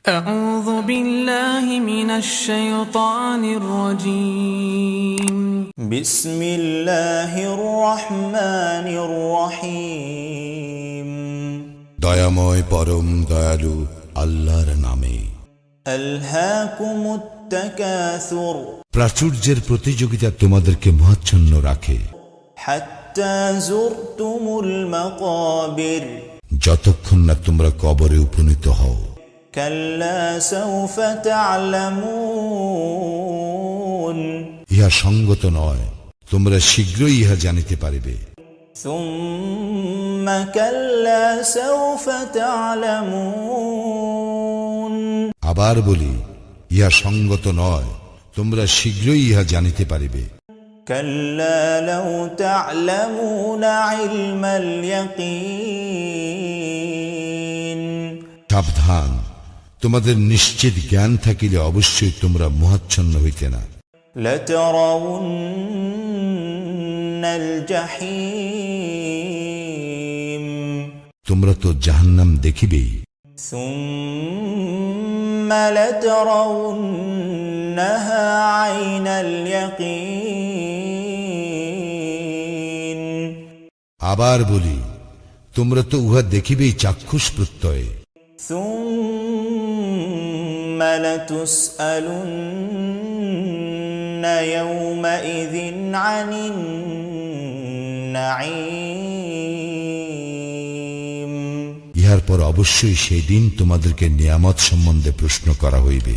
أعوذ بالله من الشيطان الرجيم بسم الله الرحمن الرحيم দয়াময় পরম দয়ালু আল্লাহর নামে। ألهاكم التكاثر প্রাচুর্যের প্রতিযোগিতা তোমাদেরকে মোহাচ্ছন্ন রাখে, حتى زرتم المقابر যতক্ষণ না তোমরা কবরে উপনীত হও। كلا سوف تعلمون ইহা সঙ্গত নয়, তোমরা শীঘ্রই ইহা জানিতে পারিবে। ثم كلا سوف تعلمون আবার বলি, ইহা সঙ্গত নয়, তোমরা শীঘ্রই ইহা জানিতে পারিবে। كلا لو تعلمون علم اليقين সাবধান, তোমাদের নিশ্চিত জ্ঞান থাকিলে অবশ্যই তোমরা মোহাচ্ছন্ন হইতে না। لترون الجحيم তোমরা তো জাহান্নাম দেখিবেই। ثم لترونها عين اليقين আবার বলি, তোমরা তো উহা দেখিবেই চাক্ষুষ প্রত্যয়ে। ثم لتسألن يومئذ عن النعيم ইহার পর অবশ্যই সেই দিন তোমাদেরকে নিয়ামত সম্বন্ধে প্রশ্ন করা হইবে।